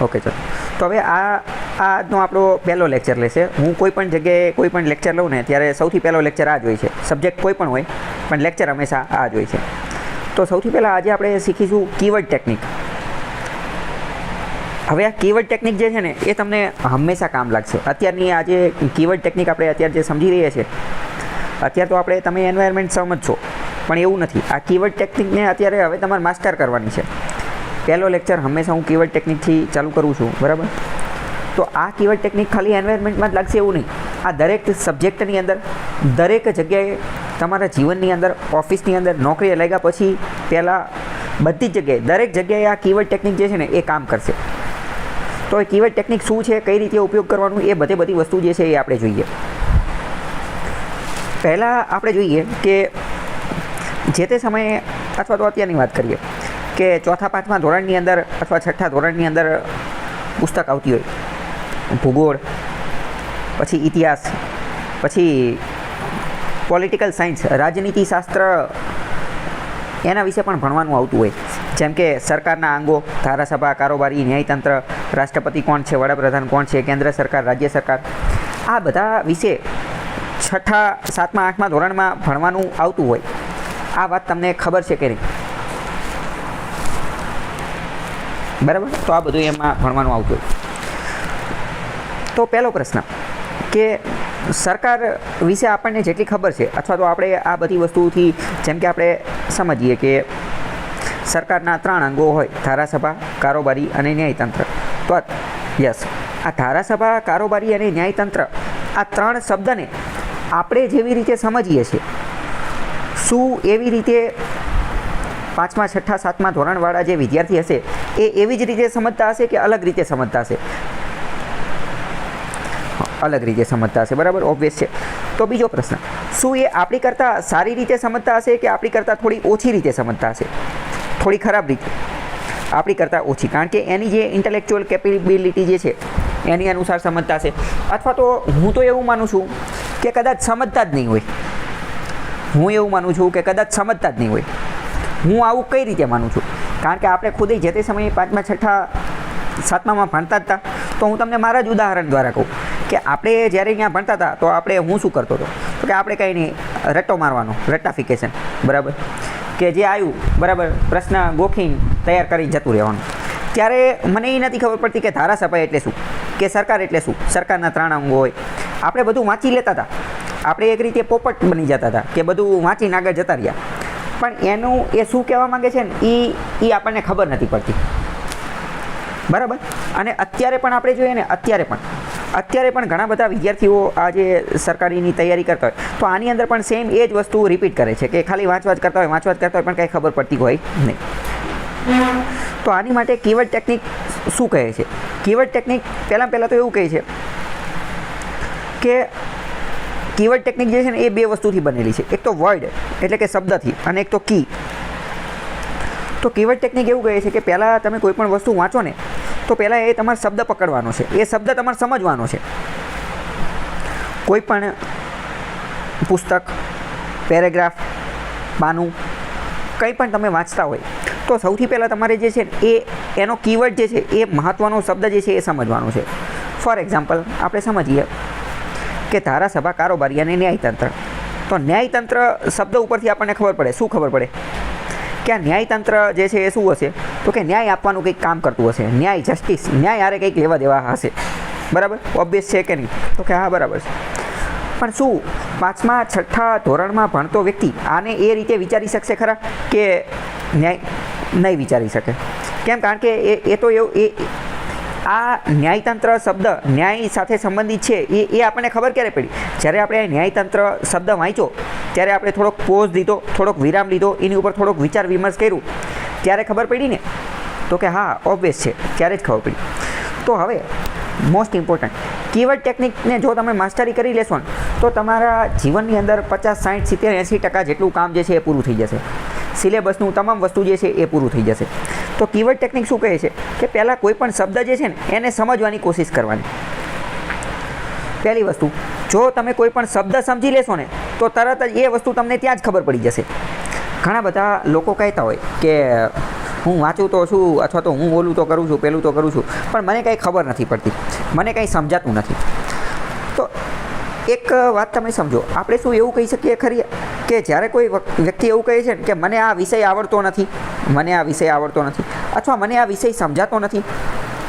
Okay ચલો. તો હવે આજનો આપણો પહેલો લેક્ચર લેશે. હું કોઈ પણ જગ્યાએ કોઈ પણ લેક્ચર લઉં ને ત્યારે સૌથી પહેલો લેક્ચર આ જ હોય છે. સબ્જેક્ટ કોઈ પણ હોય પણ લેક્ચર હંમેશા આ જ હોય છે. તો સૌથી પહેલાં આજે આપણે શીખીશું કીવર્ડ ટેકનિક. હવે આ કીવર્ડ ટેકનિક જે છે ને એ તમને હંમેશા કામ લાગશે. અત્યારની આજે કીવર્ડ ટેકનિક આપણે અત્યારે જે સમજી રહીએ છીએ, અત્યારે તો આપણે તમે એન્વાયરમેન્ટ સમજશો, પણ એવું નથી. આ કીવર્ડ ટેકનિકને અત્યારે હવે તમારે માસ્ટર કરવાની છે. પહેલો લેક્ચર હંમેશા હું કીવર્ડ ટેકનિકથી ચાલુ કરું છું, બરાબર? તો આ કીવર્ડ ટેકનિક ખાલી એન્વાયરમેન્ટમાં જ લાગશે એવું નહીં. આ દરેક સબ્જેક્ટની અંદર, દરેક જગ્યાએ, તમારા જીવનની અંદર, ઓફિસની અંદર, નોકરીએ લાગ્યા પછી, પહેલાં બધી જ જગ્યાએ, દરેક જગ્યાએ આ કીવર્ડ ટેકનિક જે છે ને એ કામ કરશે. તો એ કીવર્ડ ટેકનિક શું છે, કઈ રીતે ઉપયોગ કરવાનું, એ બધી વસ્તુ જે છે એ આપણે જોઈએ. પહેલાં આપણે જોઈએ કે જે તે સમયે અથવા તો અત્યારની વાત કરીએ કે ચોથા પાંચમા ધોરણની અંદર અથવા છઠ્ઠા ધોરણની અંદર પુસ્તક આવતી હોય, ભૂગોળ, પછી ઇતિહાસ, પછી પોલિટિકલ સાયન્સ, રાજનીતિ શાસ્ત્ર, એના વિશે પણ ભણવાનું આવતું હોય. જેમ કે સરકારના અંગો, ધારાસભા, કારોબારી, ન્યાયતંત્ર, રાષ્ટ્રપતિ કોણ છે, વડાપ્રધાન કોણ છે, કેન્દ્ર સરકાર, રાજ્ય સરકાર, આ બધા વિશે છઠ્ઠા સાતમા આઠમા ધોરણમાં ભણવાનું આવતું હોય. આ વાત તમને ખબર છે કે નહીં? બરાબર? તો આ બધું એમાં ભણવાનું આવતું હોય. તો પહેલો પ્રશ્ન કે સરકાર વિશે આપણને જેટલી ખબર છે, અથવા તો આપણે આ બધી વસ્તુથી, જેમ કે આપણે સમજીએ કે સરકારના 3 અંગો હોય, ધારાસભા, કારોબારી અને ન્યાયતંત્ર. તો યસ, આ ધારાસભા, કારોબારી અને ન્યાયતંત્ર, આ 3 શબ્દને આપણે જેવી રીતે સમજીએ છીએ, શું એવી રીતે પાંચમા છઠ્ઠા સાતમા ધોરણવાળા જે વિદ્યાર્થી હશે એ એવી જ રીતે સમજતા હશે કે અલગ રીતે સમજતા હશે? અલગ રીતે સમજતા હશે, બરાબર? ઓબ્વિયસ છે. તો બીજો પ્રશ્ન, શું એ આપણી કરતાં સારી રીતે સમજતા હશે કે આપણી કરતાં થોડી ઓછી રીતે સમજતા હશે? થોડી ખરાબ રીતે, આપણી કરતાં ઓછી, કારણ કે એની જે ઇન્ટેલેક્ચ્યુઅલ કેપેબિલિટી જે છે એની અનુસાર સમજતા હશે. અથવા તો હું તો એવું માનું છું કે કદાચ સમજતા જ નહીં હોય. હું એવું માનું છું કે કદાચ સમજતા જ નહીં હોય. હું આવું કઈ રીતે માનું છું? કારણ કે આપણે ખુદ જે તે સમયે પાંચમા છઠ્ઠા સાતમામાં ભણતા જ હતા. તો હું તમને મારા જ ઉદાહરણ દ્વારા કહું કે આપણે જ્યારે અહીંયા ભણતા હતા તો હું શું કરતો હતો? તો કે આપણે કંઈ નહીં, રટ્ટો મારવાનો, રટ્ટાફિકેશન, બરાબર? કે જે આવ્યું, બરાબર, પ્રશ્ન ગોખીને તૈયાર કરી જતું રહેવાનું. ત્યારે મને એ નથી ખબર પડતી કે ધારાસભા એટલે શું, કે સરકાર એટલે શું, સરકારના 3 અંગો હોય. આપણે બધું વાંચી લેતા હતા. આપણે એક રીતે પોપટ બની જતા હતા કે બધું વાંચીને આગળ જતા રહ્યા. પણ એનું એ શું કહેવા માંગે છે ને એ આપણને ખબર નથી પડતી, બરાબર? અને અત્યારે પણ આપણે જોઈએ ને, અત્યારે પણ ઘણા બધા વિદ્યાર્થીઓ આ જે સરકારીની તૈયારી કરતા હોય, તો આની અંદર પણ સેમ એ જ વસ્તુ રિપીટ કરે છે કે ખાલી વાંચવા જ કરતા હોય પણ કંઈ ખબર પડતી હોય નહીં. તો આની માટે કીવર્ડ ટેકનિક શું કહે છે? કીવર્ડ ટેકનિક પહેલાં તો એવું કહે છે કે કીવર્ડ ટેકનિક જે છે ને એ 2 વસ્તુથી બનેલી છે. એક તો વર્ડ એટલે કે શબ્દથી, અને એક તો કી. તો કીવર્ડ ટેકનિક એવું કહે છે કે પહેલાં તમે કોઈ પણ વસ્તુ વાંચો ને તો પહેલાં એ તમારે શબ્દ પકડવાનો છે, એ શબ્દ તમારે સમજવાનો છે. કોઈ પણ પુસ્તક, પેરેગ્રાફ, પાનું, કંઈ પણ તમે વાંચતા હોય તો સૌથી પહેલાં તમારે જે છે એનો કીવર્ડ જે છે, એ મહત્ત્વનો શબ્દ જે છે એ સમજવાનો છે. ફોર એક્ઝામ્પલ આપણે સમજીએ કે ધારાસભા, કારોબારી અને ન્યાયતંત્ર. તો ન્યાયતંત્ર શબ્દ ઉપરથી આપણને ખબર પડે. શું ખબર પડે? કે આ ન્યાયતંત્ર જે છે એ શું હશે? તો કે ન્યાય આપવાનું કંઈક કામ કરતું હશે. ન્યાય, જસ્ટિસ, ન્યાય હારે કંઈક લેવા દેવા હશે, બરાબર? ઓબ્વિયસ છે કે નહીં? તો કે હા, બરાબર છે. પણ શું પાંચમા છઠ્ઠા ધોરણમાં ભણતો વ્યક્તિ આને એ રીતે વિચારી શકશે ખરા કે ન્યાય? નહીં વિચારી શકે. કેમ? કારણ કે એ તો એવું, આ ન્યાયતંત્ર શબ્દ ન્યાય સાથે સંબંધિત છે એ આપણને ખબર ક્યારે પડી? જ્યારે આપણે ન્યાયતંત્ર શબ્દ વાંચ્યો ત્યારે આપણે થોડોક પોઝ લીધો, થોડોક વિરામ લીધો, એની ઉપર થોડોક વિચાર વિમર્શ કર્યું, ત્યારે ખબર પડી ને? તો કે હા, ઓબ્વિયસ છે, ત્યારે જ ખબર પડી. તો હવે મોસ્ટ ઇમ્પોર્ટન્ટ, કીવર્ડ ટેકનિકને જો તમે માસ્ટરી કરી લેશો ને તો તમારા જીવનની અંદર 50, 60, 70, 80% જેટલું કામ જે છે એ પૂરું થઈ જશે. સિલેબસનું તમામ વસ્તુ જે છે એ પૂરું થઈ જશે. તો કીવર્ડ ટેકનિક શું કહે છે કે પહેલાં કોઈ પણ શબ્દ જે છે ને એને સમજવાની કોશિશ કરવાની. પહેલી વસ્તુ, જો તમે કોઈ પણ શબ્દ સમજી લેશો ને તો તરત જ એ વસ્તુ તમને ત્યાં જ ખબર પડી જશે. ઘણા બધા લોકો કહેતા હોય કે હું વાંચું તો છું અથવા તો હું ઓલું તો કરું છું, પેલું તો કરું છું, પણ મને કંઈ ખબર નથી પડતી, મને કંઈ સમજાતું નથી. તો એક વાત તમે સમજો, આપણે શું એવું કહી શકીએ ખરી કે જ્યારે કોઈ વ્યક્તિ એવું કહે છે કે મને આ વિષય આવડતો નથી, મને આ વિષય આવડતો નથી, અથવા મને આ વિષય સમજાતો નથી,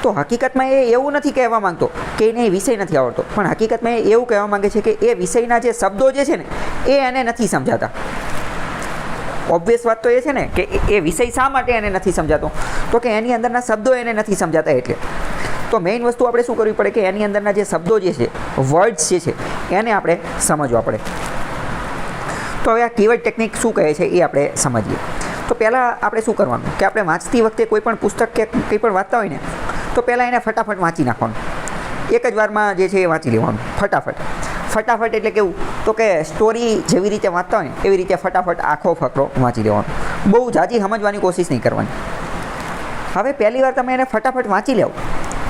તો હકીકતમાં એ એવું નથી કહેવા માંગતો કે એને વિષય નથી આવડતો, પણ હકીકતમાં એ એવું કહેવા માંગે છે કે એ વિષયના જે શબ્દો જે છે ને એ એને નથી સમજાતા. ઓબ્વિયસ વાત તો એ છે ને કે એ વિષય શા માટે એને નથી સમજાતો, તો કે એની અંદરના શબ્દો એને નથી સમજાતા. એટલે તો મેઇન વસ્તુ આપણે શું કરવી પડે કે એની અંદરના જે શબ્દો જે છે, વર્ડ્સ જે છે, એને આપણે સમજવા પડે. તો હવે આ કીવર્ડ ટેકનિક શું કહે છે એ આપણે સમજીએ. તો પહેલાં આપણે શું કરવાનું કે આપણે વાંચતી વખતે કોઈ પણ પુસ્તક કે કંઈ પણ વાંચતા હોય ને તો પહેલાં એને ફટાફટ વાંચી નાખવાનું, એક જ વારમાં જે છે એ વાંચી લેવાનું ફટાફટ. એટલે કેવું તો કે સ્ટોરી જેવી રીતે વાંચતા હોય ને એવી રીતે ફટાફટ આખો ફકરો વાંચી લેવાનો, બહુ જાજી સમજવાની કોશિશ નહીં કરવાની. હવે પહેલી વાર તમે એને ફટાફટ વાંચી લેવો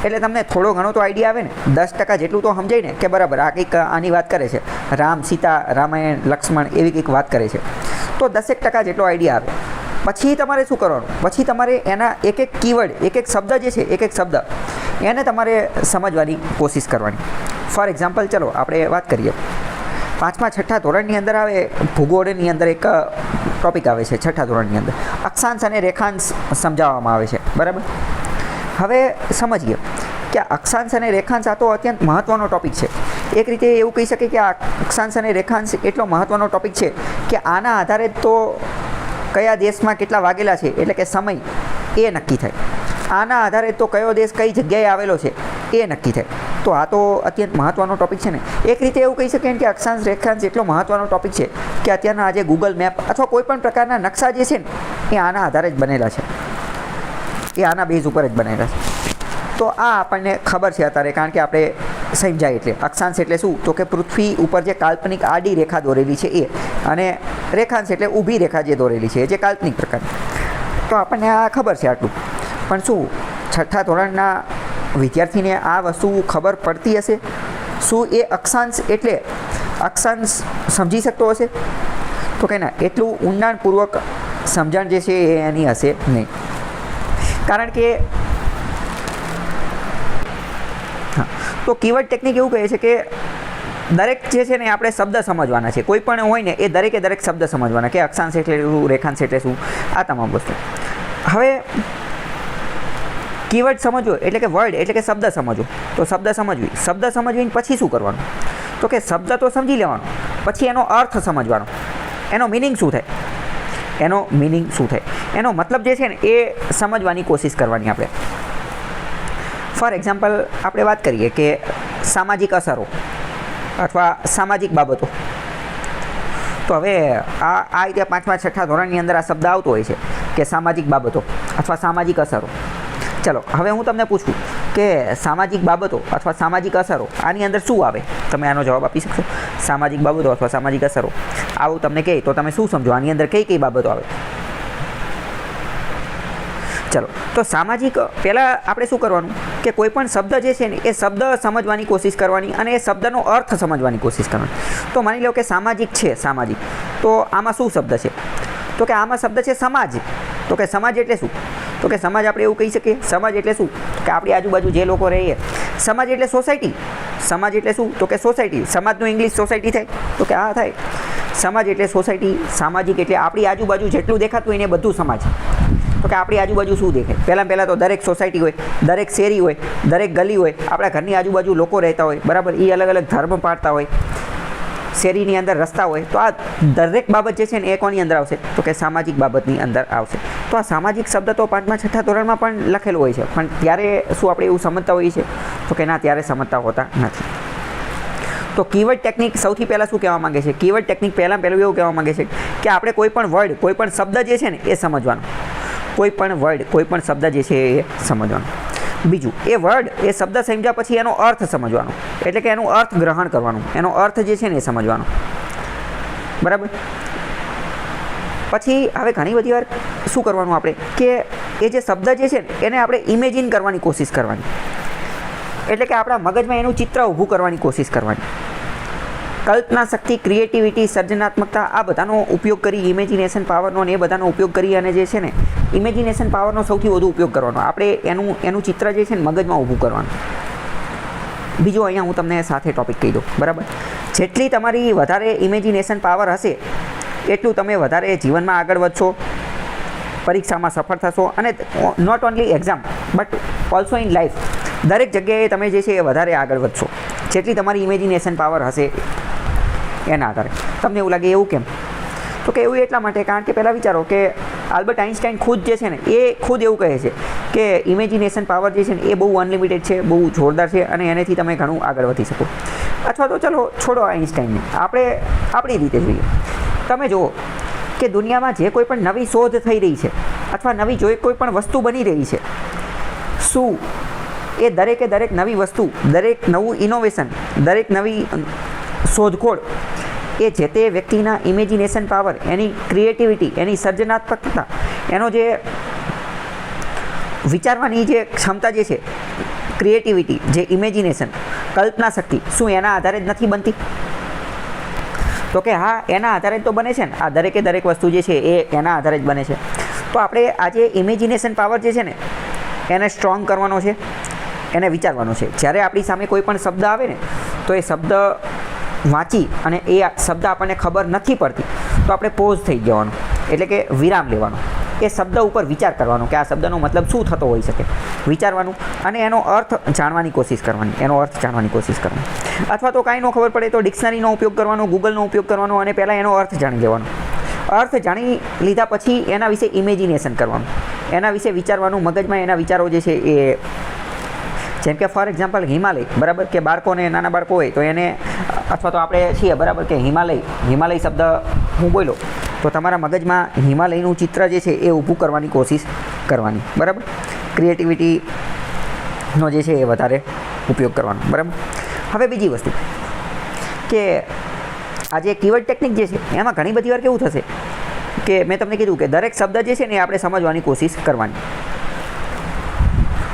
એટલે તમને થોડો ઘણો તો આઈડિયા આવે ને, 10% જેટલું તો સમજાય ને કે બરાબર આ કંઈક આની વાત કરે છે, રામ સીતા રામાયણ લક્ષ્મણ એવી કંઈક વાત કરે છે, તો 10% જેટલો આઈડિયા આવે. પછી તમારે શું કરવાનું, પછી તમારે એના એક એક કીવર્ડ, એક એક શબ્દ જે છે, એક એક શબ્દ એને તમારે સમજવાની કોશિશ કરવાની. ફોર એક્ઝામ્પલ ચલો આપણે વાત કરીએ, 5મા 6ઠા ધોરણની અંદર આવે, ભૂગોળની અંદર એક ટૉપિક આવે છે 6ઠા ધોરણની અંદર, અક્ષાંશ અને રેખાંશ સમજાવવામાં આવે છે, બરાબર. હવે સમજીએ કે અક્ષાંશ અને રેખાંશ આ તો અત્યંત મહત્ત્વનો ટૉપિક છે. એક રીતે એવું કહી શકીએ કે આ અક્ષાંશ અને રેખાંશ એટલો મહત્ત્વનો ટૉપિક છે કે આના આધારે તો કયા દેશમાં કેટલા વાગેલા છે એટલે કે સમય એ નક્કી થાય, આના આધારે તો કયો દેશ કઈ જગ્યાએ આવેલો છે એ નક્કી થાય. તો આ તો અત્યંત મહત્ત્વનો ટૉપિક છે ને. એક રીતે એવું કહી શકીએ કે અક્ષાંશ રેખાંશ એટલો મહત્ત્વનો ટૉપિક છે કે અત્યારના આજે ગૂગલ મેપ અથવા કોઈ પણ પ્રકારના નકશા જે છે ને એ આના આધારે જ બનેલા છે, એ આના બેઝ ઉપર જ બનેલા છે. તો આ આપણને ખબર છે અત્યારે, કારણ કે આપણે સમજાય. એટલે અક્ષાંશ એટલે શું, તો કે પૃથ્વી ઉપર જે કાલ્પનિક આડી રેખા દોરેલી છે એ, અને રેખાંશ એટલે ઊભી રેખા જે દોરેલી છે જે કાલ્પનિક પ્રકારની. તો આપણને આ ખબર છે આટલું, પણ શું 6ઠા ધોરણના વિદ્યાર્થીને આ વસ્તુ ખબર પડતી હશે? શું એ અક્ષાંશ એટલે અક્ષાંશ સમજી શકતો હશે? તો કે ના, એટલું ઊંડાણપૂર્વક સમજણ જે છે એ એની હશે નહીં. કારણ કે હા, તો કીવર્ડ ટેકનિક એવું કહે છે કે દરેક જે છે ને આપણે શબ્દ સમજવાના છે, કોઈ પણ હોય ને એ દરેકે દરેક શબ્દ સમજવાના, કે અક્ષાંશ એટલે શું, રેખાંશ એટલે શું, આ તમામ વસ્તુ. હવે કીવર્ડ સમજવો એટલે કે વર્ડ એટલે કે શબ્દ સમજવો. તો શબ્દ સમજવીને પછી શું કરવાનું, તો કે શબ્દ તો સમજી લેવાનો, પછી એનો અર્થ સમજવાનો, એનો મિનિંગ શું થાય, એનો મતલબ જે છે ને એ સમજવાની કોશિશ કરવાની આપણે. ફોર એક્ઝામ્પલ આપણે વાત કરીએ કે સામાજિક અસરો અથવા સામાજિક બાબતો. તો હવે આ રીતે 5મા 6ઠા ધોરણની અંદર આ શબ્દ આવતો હોય છે કે સામાજિક બાબતો અથવા સામાજિક અસરો. ચલો હવે હું તમને પૂછું કે સામાજિક બાબતો અથવા સામાજિક અસરો આની અંદર શું આવે? તમે આનો જવાબ આપી શકશો? સામાજિક બાબતો અથવા સામાજિક અસરો આવું તમને કહે તો તમે શું સમજો? આની અંદર કઈ બાબતો આવે? ચલો, તો સામાજિક પહેલાં આપણે શું કરવાનું કે કોઈ પણ શબ્દ જે છે ને એ શબ્દ સમજવાની કોશિશ કરવાની અને એ શબ્દનો અર્થ સમજવાની કોશિશ કરવાની. તો માની લો કે સામાજિક છે, સામાજિક, તો આમાં શું શબ્દ છે? તો કે આમાં શબ્દ છે સમાજ. તો કે સમાજ એટલે શું? તો કે સમાજ આપણે એવું કહી શકીએ, સમાજ એટલે શું કે આપણી આજુબાજુ જે લોકો રહીએ. સમાજ એટલે સોસાયટી. સમાજ એટલે શું? તો કે સોસાયટી. સમાજનું ઇંગ્લિશ સોસાયટી થાય, તો કે આ થાય. સમાજ એટલે સોસાયટી. સામાજિક એટલે આપણી આજુબાજુ જેટલું દેખાતું હોય ને એ બધું સમાજ. તો કે આપણી આજુબાજુ શું દેખાય? પહેલાં તો દરેક સોસાયટી હોય, દરેક શેરી હોય, દરેક ગલી હોય, આપણા ઘરની આજુબાજુ લોકો રહેતા હોય, બરાબર, એ અલગ અલગ ધર્મ પાળતા હોય, શેરીની અંદર રસ્તા હોય. તો આ દરેક બાબત જે છે ને એ કોની અંદર આવશે? તો કે સામાજિક બાબતની અંદર આવશે. તો આ સામાજિક શબ્દ તો 5મા 6ઠા ધોરણમાં પણ લખેલો હોય છે, પણ ત્યારે શું આપણે એવું સમજતા હોઈએ છીએ? તો કે ના, ત્યારે સમજતા હોતા નથી. તો કીવર્ડ ટેકનિક સૌથી પહેલાં શું કહેવા માંગે છે? કીવર્ડ ટેકનિક પહેલું એવું કહેવા માંગે છે કે આપણે કોઈ પણ વર્ડ, કોઈ પણ શબ્દ જે છે ને એ સમજવાનો. કોઈ પણ વર્ડ, કોઈ પણ શબ્દ જે છે એ સમજવાનો. બીજું, એ વર્ડ, એ શબ્દ સમજ્યા પછી એનો અર્થ સમજવાનો, એટલે કે એનું અર્થ ગ્રહણ કરવાનું, એનો અર્થ જે છે ને એ સમજવાનો, બરાબર. પછી હવે ઘણી બધી વાર શું કરવાનું આપણે કે એ જે શબ્દ જે છે ને એને આપણે ઇમેજિન કરવાની કોશિશ કરવાની, એટલે કે આપણા મગજમાં એનું ચિત્ર ઊભું કરવાની કોશિશ કરવાની. કલ્પના શક્તિ, ક્રિએટિવિટી, સર્જનાત્મકતા આ બધાનો ઉપયોગ કરી, ઇમેજિનેશન પાવરનો ને એ બધાનો ઉપયોગ કરી અને જે છે ને ઇમેજિનેશન પાવરનો સૌથી વધુ ઉપયોગ કરવાનો. આપણે એનું ચિત્ર જે છે ને મગજમાં ઊભું કરવાનું. બીજું અહીંયા હું તમને સાથે ટોપિક કહી દઉં, બરાબર. જેટલી તમારી વધારે ઇમેજિનેશન પાવર હશે એટલું તમે વધારે જીવનમાં આગળ વધશો, પરીક્ષામાં સફળ થશો અને not only exam but also in life. દરેક જગ્યાએ તમે જે છે એ વધારે આગળ વધશો જેટલી તમારી ઇમેજિનેશન પાવર હશે એના આધારે. તમને એવું લાગે એવું કેમ? તો કે એવું એટલા માટે કારણ કે પહેલાં વિચારો કે આલ્બર્ટ આઇન્સ્ટાઈન ખુદ જે છે ને એ ખુદ એવું કહે છે કે ઇમેજિનેશન પાવર જે છે ને એ બહુ અનલિમિટેડ છે, બહુ જોરદાર છે અને એનાથી તમે ઘણું આગળ વધી શકો. અથવા તો ચલો છોડો આઇન્સ્ટાઈનને, આપણે આપણી રીતે જોઈએ. તમે જુઓ કે દુનિયામાં જે કોઈ પણ નવી શોધ થઈ રહી છે અથવા નવી કોઈ પણ વસ્તુ બની રહી છે, શું એ દરેકે દરેક નવી વસ્તુ, દરેક નવું ઇનોવેશન, દરેક નવી શોધખોળ એ જે તે વ્યક્તિના ઇમેજિનેશન પાવર, એની ક્રિએટિવિટી, એની સર્જનાત્મકતા, એનો જે વિચારવાની જે ક્ષમતા જે છે, ક્રિએટિવિટી, જે ઇમેજિનેશન, કલ્પના શક્તિ, શું એના આધારે જ નથી બનતી? તો કે હા, એના આધારે જ તો બને છે ને. આ દરેકે દરેક વસ્તુ જે છે એ એના આધારે જ બને છે. તો આપણે આજે ઇમેજિનેશન પાવર જે છે ને એને સ્ટ્રોંગ કરવાનો છે, એને વિચારવાનો છે. જ્યારે આપણી સામે કોઈ પણ શબ્દ આવે ને તો એ શબ્દ વાંચી અને એ શબ્દ આપણને ખબર નથી પડતી તો આપણે પોઝ થઈ જવાનો, એટલે કે વિરામ લેવાનો. એ શબ્દ ઉપર વિચાર કરવાનો કે આ શબ્દનો મતલબ શું થતો હોઈ શકે, વિચારવાનું અને એનો અર્થ જાણવાની કોશિશ કરવાની. અથવા તો કાંઈ ન ખબર પડે તો ડિક્શનરીનો ઉપયોગ કરવાનો, ગૂગલનો ઉપયોગ કરવાનો અને પહેલાં એનો અર્થ જાણી લેવાનો. અર્થ જાણી લીધા પછી એના વિશે ઇમેજિનેશન કરવાનું, એના વિશે વિચારવાનું, મગજમાં એના વિચારો જે છે એ, જેમ કે ફોર એક્ઝામ્પલ હિમાલય, બરાબર, કે બાળકોને, નાના બાળકો હોય તો એને, અથવા તો આપણે છીએ, બરાબર, કે હિમાલય શબ્દ હું બોલ્યો તો તમારા મગજમાં હિમાલયનું ચિત્ર જે છે એ ઊભું કરવાની કોશિશ કરવાની, બરાબર. ક્રિએટિવિટીનો જે છે એ વધારે ઉપયોગ કરવાનો, બરાબર. હવે બીજી વસ્તુ કે આ જે કીવર્ડ ટેકનિક જે છે એમાં ઘણી બધી વાર કેવું થશે કે મેં તમને કીધું કે દરેક શબ્દ જે છે ને એ આપણે સમજવાની કોશિશ કરવાની.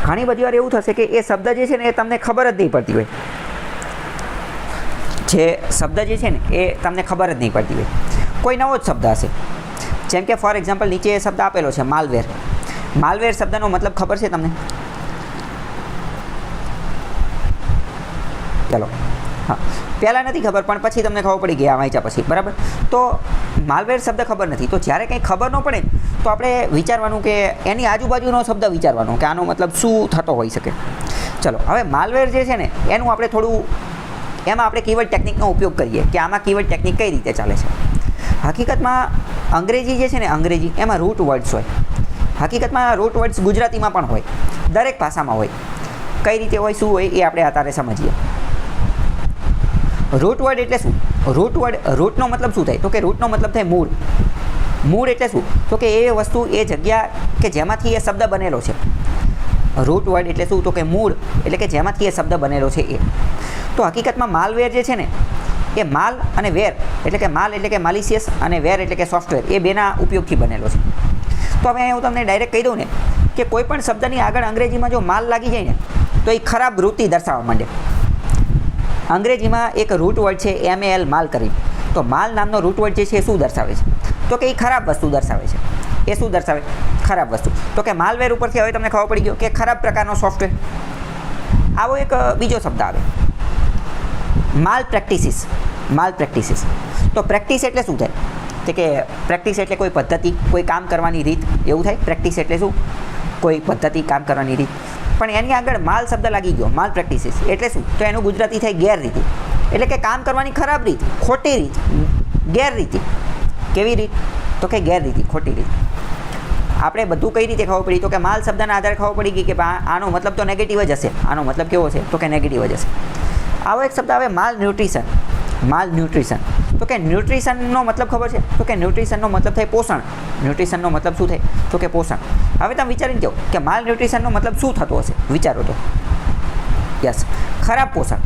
ઘણી બધી વાર એવું થશે કે એ શબ્દ જે છે ને એ તમને ખબર જ નહીં પડતી હોય. જે શબ્દ જે છે ને એ તમને ખબર જ નહીં પડતી હોય. કોઈ નવો જ શબ્દ હશે, જેમ કે ફોર એક્ઝામ્પલ નીચે એ શબ્દ આપેલો છે માલવેર. માલવેર શબ્દનો મતલબ ખબર છે તમને? ચાલો, હા, પહેલાં નથી ખબર પણ પછી તમને ખબર પડી ગયા વાંચ્યા પછી, બરાબર. તો માલવેર શબ્દ ખબર નથી, તો જ્યારે કંઈ ખબર ન પડે તો આપણે વિચારવાનું કે એની આજુબાજુનો શબ્દ વિચારવાનો કે આનો મતલબ શું થતો હોઈ શકે. ચલો, હવે માલવેર જે છે ને એનું આપણે થોડું, એમાં આપણે કીવર્ડ ટેકનિકનો ઉપયોગ કરીએ કે આમાં કીવર્ડ ટેકનિક કઈ રીતે ચાલે છે. હકીકતમાં અંગ્રેજી જે છે ને, અંગ્રેજી એમાં રૂટ વર્ડ્સ હોય. હકીકતમાં રૂટ વર્ડ્સ ગુજરાતીમાં પણ હોય, દરેક ભાષામાં હોય. કઈ રીતે હોય, શું હોય એ આપણે અત્યારે સમજીએ. રૂટ વર્ડ એટલે શું? રૂટનો મતલબ શું થાય? તો કે રૂટનો મતલબ થાય મૂળ. મૂળ એટલે શું? તો કે એ વસ્તુ, એ જગ્યા કે જેમાંથી એ શબ્દ બનેલો છે. રૂટ વર્ડ એટલે શું? તો કે મૂળ, એટલે કે જેમાંથી એ શબ્દ બનેલો છે એ. તો હકીકતમાં માલવેર જે છે ને એ માલ અને વેર, એટલે કે માલ એટલે કે માલિશિયસ અને વેર એટલે કે સોફ્ટવેર, એ બેના ઉપયોગથી બનેલો છે. તો હવે હું તમને ડાયરેક્ટ કહી દઉં ને કે કોઈ પણ શબ્દની આગળ અંગ્રેજીમાં જો માલ લાગી જાય ને તો એ ખરાબ વૃત્તિ દર્શાવવા માંડે. અંગ્રેજીમાં એક રૂટ વર્ડ છે MAL, માલ કરી. તો માલ નામનો રૂટ વર્ડ જે છે એ શું દર્શાવે છે? તો કે એ ખરાબ વસ્તુ દર્શાવે છે. એ શું દર્શાવે? ખરાબ વસ્તુ. તો કે માલવેર ઉપરથી હવે તમને ખબર પડી ગયો કે ખરાબ પ્રકારનો સોફ્ટવેર. આવો એક બીજો શબ્દ આવે, માલ પ્રેક્ટિસિસ. તો પ્રેક્ટિસ એટલે શું થાય? તો કે પ્રેક્ટિસ એટલે કોઈ પદ્ધતિ, કોઈ કામ કરવાની રીત, એવું થાય. પ્રેક્ટિસ એટલે શું? કોઈ પદ્ધતિ, કામ કરવાની રીત. પણ એની આગળ માલ શબ્દ લાગી ગયો, માલ પ્રેક્ટિસિસ એટલે શું? તો એનું ગુજરાતી થાય ગેરરીતિ. એટલે કે કામ કરવાની ખરાબ રીત, ખોટી રીત, ગેરરીતિ. કેવી રીત? તો કે ગેરરીતિ, ખોટી રીત. આપણે બધું કઈ રીતે ખબર પડી? તો કે માલ શબ્દના આધારે ખબર પડી ગઈ કે આનો મતલબ તો નેગેટિવ જ હશે. આનો મતલબ કેવો છે? તો કે નેગેટિવ જ હશે. આવો એક શબ્દ આવે માલ ન્યુટ્રિશન. તો કે ન્યુટ્રિશનનો મતલબ ખબર છે? તો કે ન્યુટ્રિશનનો મતલબ થાય પોષણ. ન્યુટ્રિશનનો મતલબ શું થાય? તો કે પોષણ. હવે તમે વિચારીને કહો કે માલ ન્યુટ્રિશનનો મતલબ શું થતો હશે? વિચારો તો. યસ, ખરાબ પોષણ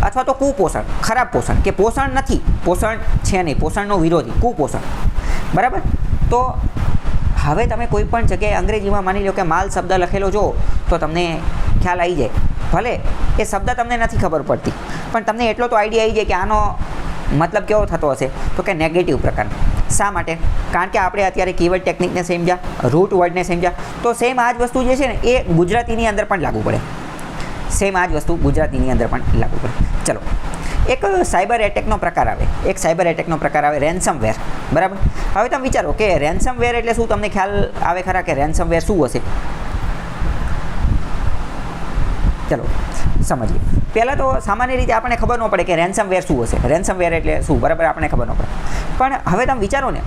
અથવા તો કુપોષણ. ખરાબ પોષણ, કે પોષણ નથી, પોષણ છે નહીં, પોષણનો વિરોધી, કુપોષણ, બરાબર. તો હવે તમે કોઈ પણ જગ્યાએ અંગ્રેજીમાં માની લો કે માલ શબ્દ લખેલો જો તો તમને ખ્યાલ આવી જાય. ભલે એ શબ્દ તમને નથી ખબર પડતી પણ તમને એટલો તો આઈડિયા આવી જાય કે આનો મતલબ કેવો થતો હશે તો કે નેગેટિવ પ્રકારનો. શા માટે? કારણ કે આપણે અત્યારે કીવર્ડ ટેકનિકને સમજ્યા, રૂટ વર્ડને સમજ્યા, તો સેમ આ જ વસ્તુ જે છે ને એ ગુજરાતીની અંદર પણ લાગુ પડે. સેમ આ જ વસ્તુ ગુજરાતીની અંદર પણ લાગુ પડે. ચલો, એક સાયબર એટેકનો પ્રકાર આવે, એક સાયબર એટેકનો પ્રકાર આવે રેન્સમવેર. બરાબર. હવે તમે વિચારો કે રેન્સમવેર એટલે શું? તમને ખ્યાલ આવે ખરા કે રેન્સમવેર શું હશે? ચલો સમજીએ. પહેલાં તો સામાન્ય રીતે આપણને ખબર ન પડે કે રેન્સમવેર શું હશે, રેન્સમવેર એટલે શું, બરાબર, આપણને ખબર ન પડે. પણ હવે તમે વિચારો ને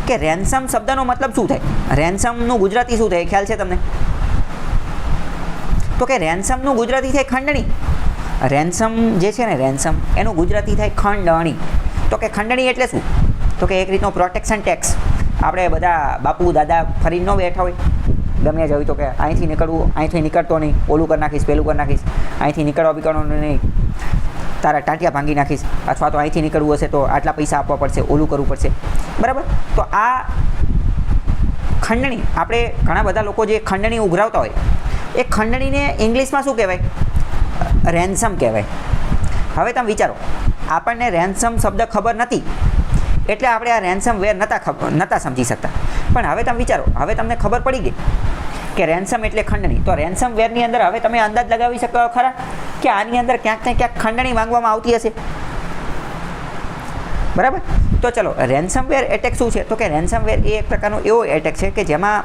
કે રેન્સમ શબ્દનો મતલબ શું થાય? રેન્સમનું ગુજરાતી શું થાય, ખ્યાલ છે તમને? તો કે રેન્સમનું ગુજરાતી થાય ખંડણી. રેન્સમ જે છે ને, રેન્સમ એનું ગુજરાતી થાય ખંડણી. તો કે ખંડણી એટલે શું? તો કે એક રીતનો પ્રોટેક્શન ટેક્સ. આપણે બધા બાપુ દાદા ફરીને ન બેઠા હોય, ગમે જ હોય તો કે અહીંથી નીકળવું, અહીંથી નીકળતો નહીં, ઓલું કરી નાખીશ, પેલું કરી નાખીશ, અહીંથી નીકળવા બીકળવાનું નહીં, તારા ટાંટિયા ભાંગી નાખીશ, અથવા તો અહીંથી નીકળવું હશે તો આટલા પૈસા આપવા પડશે, ઓલું કરવું પડશે. બરાબર. તો આ ખંડણી, આપણે ઘણા બધા લોકો જે ખંડણી ઉઘરાવતા હોય, એ ખંડણીને ઇંગ્લિશમાં શું કહેવાય? રેન્સમ કહેવાય. હવે તમે વિચારો, આપણને રેન્સમ શબ્દ ખબર નથી એટલે આપણે આ રેન્સમવેર નહોતા સમજી શકતા. પણ હવે તમે વિચારો, હવે તમને ખબર પડી ગઈ કે રેન્સમ એટલે ખંડણી. તો રેન્સમવેરની અંદર હવે તમે અંદાજ લગાવી શકો ખરા કે આની અંદર ક્યાંક ને ક્યાંક ખંડણી માંગવામાં આવતી હશે. બરાબર. તો ચલો, રેન્સમવેર એટેક શું છે? તો કે રેન્સમવેર એ એક પ્રકારનો એવો એટેક છે કે જેમાં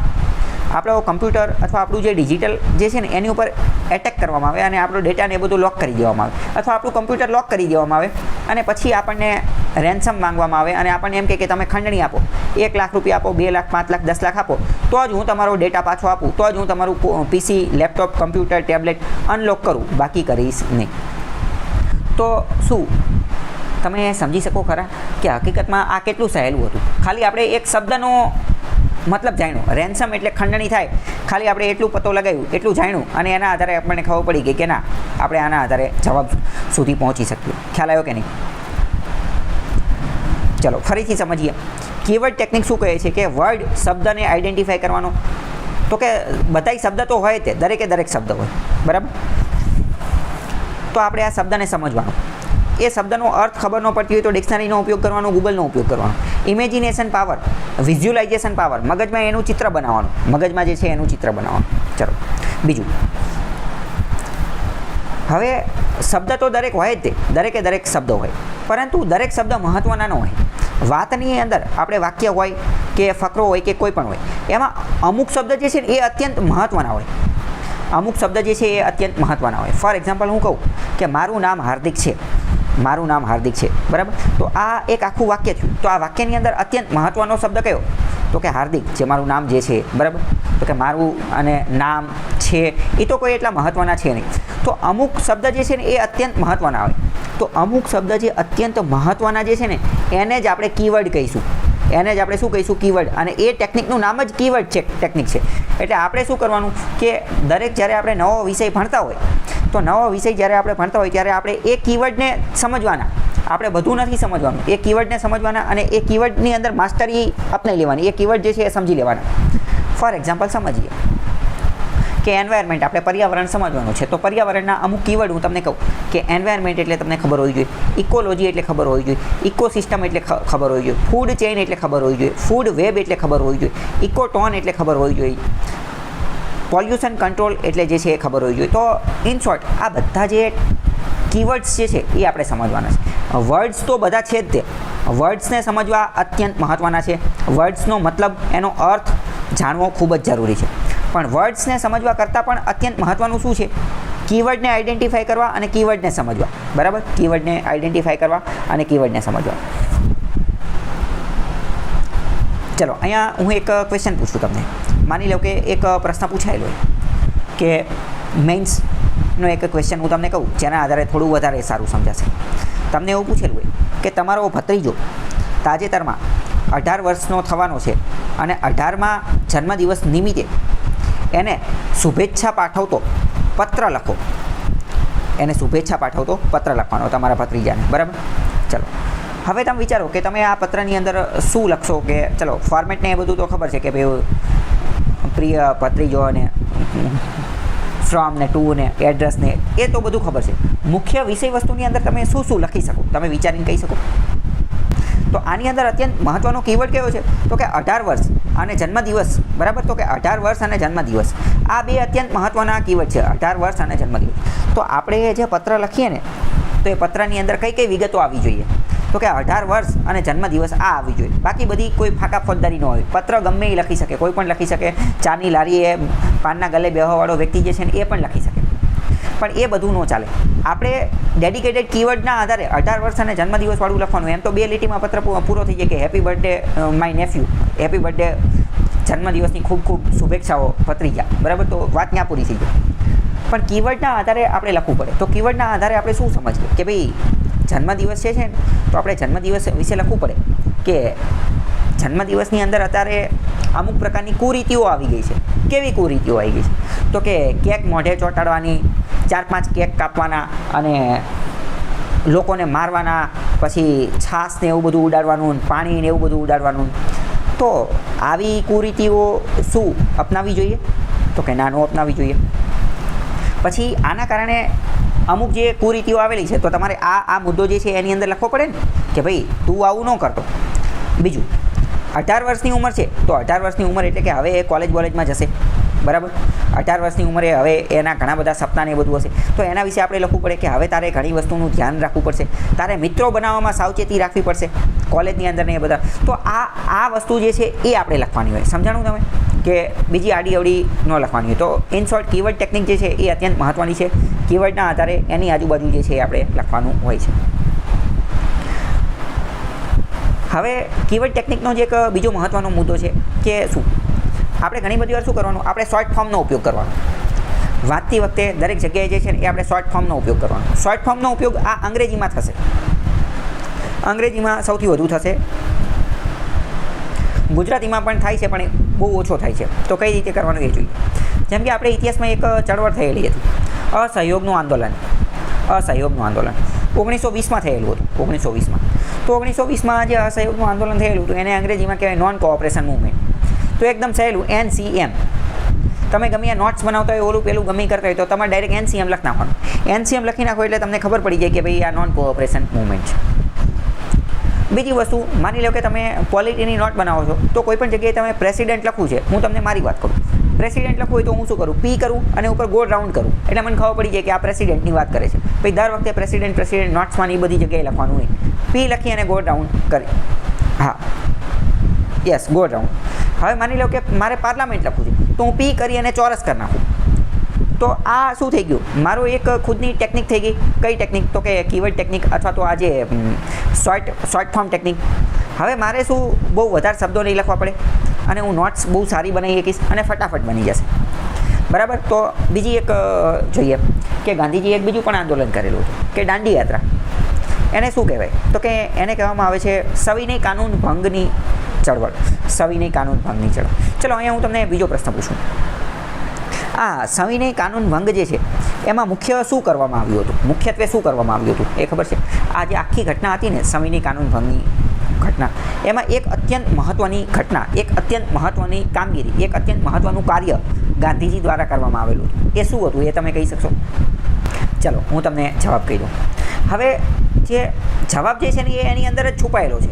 આપણો કમ્પ્યુટર અથવા આપણું જે ડિજિટલ જે છે ને એની ઉપર એટેક કરવામાં આવે અને આપણો ડેટાને એ બધું લોક કરી દેવામાં આવે, અથવા આપણું કમ્પ્યુટર લોક કરી દેવામાં આવે અને પછી આપણને રેન્સમ માંગવામાં આવે અને આપણને એમ કહે કે તમે ખંડણી આપો, 1 લાખ રૂપિયા આપો, 2 લાખ, 5 લાખ, 10 લાખ આપો, તો જ હું તમારો ડેટા પાછો આપું, તો જ હું તમારું પીસી, લેપટોપ, કમ્પ્યુટર, ટેબ્લેટ અનલોક કરું, બાકી કરીશ નહીં. તો શું તમે સમજી શકો ખરા કે હકીકતમાં આ કેટલું સહેલું હતું? ખાલી આપણે એક શબ્દનો મતલબ જાણ્યો, રેન્સમ એટલે ખંડણી થાય, ખાલી આપણે એટલું પતો લગાવ્યું, એટલું જાણ્યું અને એના આધારે આપણને ખબર પડી ગઈ કે ના, આપણે આના આધારે જવાબ સુધી પહોંચી શકીએ. ખ્યાલ આવ્યો કે નહીં? ચલો ફરીથી સમજીએ. કીવર્ડ ટેકનિક શું કહે છે? કે વર્ડ, શબ્દને આઈડેન્ટિફાઈ કરવાનો. તો કે બધાય શબ્દ તો હોય તે, દરેકે દરેક શબ્દ હોય, બરાબર. તો આપણે આ શબ્દને સમજવાનો, એ શબ્દનો અર્થ ખબર ન પડતી હોય તો ડિક્શનરીનો ઉપયોગ કરવાનો, ગૂગલનો ઉપયોગ કરવાનો. ઇમેજિનેશન પાવર, વિઝ્યુલાઇઝેશન પાવર, મગજમાં એનું ચિત્ર બનાવવાનું, મગજમાં જે છે એનું ચિત્ર બનાવવાનું. ચલો બીજું, હવે શબ્દ તો દરેક હોય જ તે, દરેકે દરેક શબ્દ હોય, પરંતુ દરેક શબ્દ મહત્ત્વના ન હોય. વાતની અંદર આપણે વાક્ય હોય કે ફકરો હોય કે કોઈ પણ હોય, એમાં અમુક શબ્દ જે છે ને એ અત્યંત મહત્ત્વના હોય. અમુક શબ્દ જે છે એ અત્યંત મહત્ત્વના હોય. ફોર એક્ઝામ્પલ હું કહું કે મારું નામ હાર્દિક છે, મારું નામ હાર્દિક છે, બરાબર. તો આ એક આખું વાક્ય થયું. તો આ વાક્યની અંદર અત્યંત મહત્ત્વનો શબ્દ કયો? તો કે હાર્દિક, જે મારું નામ જે છે, બરાબર. તો કે મારું અને નામ છે એ તો કોઈ એટલા મહત્ત્વના છે નહીં. તો અમુક શબ્દ જે છે ને એ અત્યંત મહત્ત્વના હોય. તો અમુક શબ્દ જે અત્યંત મહત્ત્વના જે છે ને એને જ આપણે કીવર્ડ કહીશું, એને જ આપણે શું કહીશું? કીવર્ડ. અને એ ટેકનિકનું નામ જ કીવર્ડ છે, ટેકનિક છે. એટલે આપણે શું કરવાનું કે દરેક જ્યારે આપણે નવો વિષય ભણતા હોય, તો નવો વિષય જ્યારે આપણે ભણતા હોય ત્યારે આપણે એ કીવર્ડને સમજવાના. આપણે બધું નથી સમજવાનું, એ કીવર્ડને સમજવાના અને એ કીવર્ડની અંદર માસ્ટરી અપનાવી લેવાની, એ કીવર્ડ જે છે એ સમજી લેવાના. ફોર એક્ઝામ્પલ સમજીએ કે એન્વાયરમેન્ટ, આપણે પર્યાવરણ સમજવાનું છે, તો પર્યાવરણના અમુક કીવર્ડ હું તમને કહું કે એન્વાયરમેન્ટ એટલે તમને ખબર હોવી જોઈએ, ઇકોલોજી એટલે ખબર હોવી જોઈએ, ઇકોસિસ્ટમ એટલે ખબર હોવી જોઈએ, ફૂડ ચેઇન એટલે ખબર હોવી જોઈએ, ફૂડ વેબ એટલે ખબર હોવી જોઈએ, ઇકોટોન એટલે ખબર હોવી જોઈએ, પોલ્યુશન કંટ્રોલ એટલે જે છે એ ખબર હોવી જોઈએ. તો ઇન શોર્ટ આ બધા જે કીવર્ડ્સ જે છે એ આપણે સમજવાના છે. વર્ડ્સ તો બધા છે જ તે, વર્ડ્સને સમજવા અત્યંત મહત્ત્વના છે. વર્ડ્સનો મતલબ, એનો અર્થ જાણવો ખૂબ જ જરૂરી છે. પણ વર્ડ્સને સમજવા કરતાં પણ અત્યંત મહત્ત્વનું શું છે? કીવર્ડને આઈડેન્ટિફાઈ કરવા અને કીવર્ડને સમજવા, બરાબર. કીવર્ડને આઈડેન્ટિફાઈ કરવા અને કીવર્ડને સમજવા. ચલો અહીંયા હું એક ક્વેશ્ચન પૂછું તમને. માની લો કે એક પ્રશ્ન પૂછાયેલો હોય કે મેઇન્સનો એક ક્વેશ્ચન હું તમને કહું, જેના આધારે થોડું વધારે સારું સમજાશે. તમને એવું પૂછેલું હોય કે તમારો ભત્રીજો તાજેતરમાં 18 વર્ષનો થવાનો છે અને 18મા જન્મદિવસ નિમિત્તે એને શુભેચ્છા પાઠવતો પત્ર લખો. એને શુભેચ્છા પાઠવતો પત્ર લખવાનો તમારા ભત્રીજાને, બરાબર. ચલો હવે તમે વિચારો કે તમે આ પત્રની અંદર શું લખશો? કે ચલો ફોર્મેટને એ બધું તો ખબર છે કે ભાઈ પ્રિય ભત્રીજો ને ફ્રોમ ને ટુ ને એડ્રેસ ને એ તો બધું ખબર છે. મુખ્ય વિષય વસ્તુની અંદર તમે શું શું લખી શકો? તમે વિચારીને કહી શકો? તો આની અંદર અત્યંત મહત્ત્વનો કીવર્ડ કયો છે? તો કે 18 વર્ષ અને જન્મદિવસ, બરાબર. તો કે 18 વર્ષ અને જન્મદિવસ, આ બે અત્યંત મહત્ત્વના કીવર્ડ છે, 18 વર્ષ અને જન્મદિવસ. તો આપણે જે પત્ર લખીએ ને, તો એ પત્રની અંદર કઈ કઈ વિગતો આવવી જોઈએ? તો કે 18 વર્ષ અને જન્મદિવસ આ આવી જોઈએ. બાકી બધી કોઈ ફાકા ફોજદારી ન હોય. પત્ર ગમે એ લખી શકે, કોઈ પણ લખી શકે. ચાની લારીએ પાનના ગલે બેહવાવાળો વ્યક્તિ જે છે ને એ પણ લખી શકે, પણ એ બધું ન ચાલે. આપણે ડેડિકેટેડ કીવર્ડના આધારે 18 વર્ષ અને જન્મદિવસવાળું લખવાનું. એમ તો 2 લીટીમાં પત્ર પૂરો થઈ જાય કે happy birthday my nephew, happy birthday, જન્મદિવસની ખૂબ ખૂબ શુભેચ્છાઓ ભત્રીજા, બરાબર. તો વાત ત્યાં પૂરી થઈ જાય. પણ કીવર્ડના આધારે આપણે લખવું પડે. તો કીવર્ડના આધારે આપણે શું સમજીએ કે ભાઈ જન્મદિવસ છે ને, તો આપણે જન્મદિવસ વિશે લખવું પડે કે જન્મદિવસની અંદર અત્યારે અમુક પ્રકારની કુરીતિઓ આવી ગઈ છે. કેવી કુરીતિઓ આવી ગઈ છે? તો કે કેક મોઢે ચોંટાડવાની, 4-5 કેક કાપવાના અને લોકોને મારવાના, પછી છાશ ને એવું બધું ઉડાડવાનું, પાણી ને એવું બધું ઉડાડવાનું. તો આવી કુરીતિઓ શું અપનાવવી જોઈએ? તો કે ના, નો અપનાવવી જોઈએ. પછી આના કારણે અમુક જે કુરીતિઓ આવેલી છે, તો તમારે આ મુદ્દો જે છે એની અંદર લખવો પડે ને કે ભાઈ તું આવું ન કરતો. બીજું, 18 વર્ષની ઉંમર છે, તો 18 વર્ષની ઉંમર એટલે કે હવે એ કોલેજમાં જશે, બરાબર. 18 વર્ષની ઉંમરે હવે એના ઘણા બધા સપના ને એ બધું હશે, તો એના વિશે આપણે લખવું પડે કે હવે તારે ઘણી વસ્તુનું ધ્યાન રાખવું પડશે, તારે મિત્રો બનાવવામાં સાવચેતી રાખવી પડશે કોલેજની અંદર ને એ બધા. તો આ વસ્તુ જે છે એ આપણે લખવાની હોય. સમજાણું તમે? કે બીજી આડી અવડી ન લખવાની હોય. તો ઇન શોર્ટ કીવર્ડ ટેકનિક જે છે એ અત્યંત મહત્ત્વની છે. કીવર્ડના આધારે એની આજુબાજુ જે છે એ આપણે લખવાનું હોય છે. હવે કીવર્ડ ટેકનિકનો જે એક બીજો મહત્ત્વનો મુદ્દો છે કે શું, આપણે ઘણી બધી વાર શું કરવાનું, આપણે શોર્ટ ફોર્મનો ઉપયોગ કરવાનો. વાંચતી વખતે દરેક જગ્યાએ જે છે ને એ આપણે શોર્ટ ફોર્મનો ઉપયોગ કરવાનો. શોર્ટ ફોર્મનો ઉપયોગ આ અંગ્રેજીમાં થશે, અંગ્રેજીમાં સૌથી વધુ થશે. ગુજરાતીમાં પણ થાય છે, પણ બહુ ઓછો થાય છે. તો કઈ રીતે કરવાનું એ જોઈએ. જેમ કે આપણે ઇતિહાસમાં એક ચળવળ થયેલી હતી, અસહયોગનું આંદોલન. અસહયોગનું આંદોલન 1920માં થયેલું હતું. 1920માં. તો 1920માં જે અસહયોગનું આંદોલન થયેલું હતું એને અંગ્રેજીમાં કહેવાય નોન કોઓપરેશન મૂવમેન્ટ. તો એકદમ સહેલું NCM. તમે ગમે નોટ્સ બનાવતા હોય, ઓલું પેલું ગમે કરતા હોય, તો તમારે ડાયરેક્ટ NCM લખી નાખવાનું. NCM લખી નાખો એટલે તમને ખબર પડી જાય કે ભાઈ આ નોન કોઓપરેશન મૂવમેન્ટ છે. બીજી વસ્તુ, માની લો કે તમે પોલિટીની નોટ બનાવો છો, તો કોઈ પણ જગ્યાએ તમે પ્રેસિડેન્ટ લખવું છે. હું તમને મારી વાત કરું, પ્રેસિડેન્ટ લખવું હોય તો હું શું કરું? P કરું અને ઉપર ગોળ રાઉન્ડ કરું, એટલે મને ખબર પડી જાય કે આ પ્રેસિડેન્ટની વાત કરે છે. પછી દર વખતે પ્રેસિડેન્ટ નોટ્સમાં એ બધી જગ્યાએ લખવાનું નહીં. P લખી અને ગોળ રાઉન્ડ કરી. હા, યસ, ગોળ રાઉન્ડ. હવે માની લો કે મારે પાર્લામેન્ટ લખવું છે, તો હું P કરી અને ચોરસ કરી નાખું. તો આ શું થઈ ગયું? મારો એક ખુદની ટેકનિક થઈ ગઈ. કઈ ટેકનિક? તો કે કીવર્ડ ટેકનિક, અથવા તો આ જે શોર્ટ ફોર્મ ટેકનિક. હવે મારે શું બહુ વધારે શબ્દો નહીં લખવા પડે અને હું નોટ્સ બહુ સારી બનાવી શકીશ અને ફટાફટ બની જશે, બરાબર. તો બીજી એક જોઈએ કે ગાંધીજીએ એક બીજું પણ આંદોલન કરેલું હતું કે દાંડી યાત્રા. એને શું કહેવાય? તો કે એને કહેવામાં આવે છે સવિનય કાનૂન ભંગની ચળવળ. સવિનય કાનૂન ભંગની ચળવળ. ચલો, અહીંયા હું તમને બીજો પ્રશ્ન પૂછું. આ સવિનય કાનૂન ભંગ જે છે એમાં મુખ્ય શું કરવામાં આવ્યું હતું? મુખ્યત્વે શું કરવામાં આવ્યું હતું એ ખબર છે? આ જે આખી ઘટના હતી ને, સવિનય કાનૂન ભંગની ઘટના, એમાં એક અત્યંત મહત્ત્વની ઘટના, એક અત્યંત મહત્ત્વની કામગીરી, એક અત્યંત મહત્ત્વનું કાર્ય ગાંધીજી દ્વારા કરવામાં આવેલું હતું. એ શું હતું એ તમે કહી શકશો? ચલો, હું તમને જવાબ કહી દઉં. હવે જે જવાબ જે છે ને એ એની અંદર જ છુપાયેલો છે.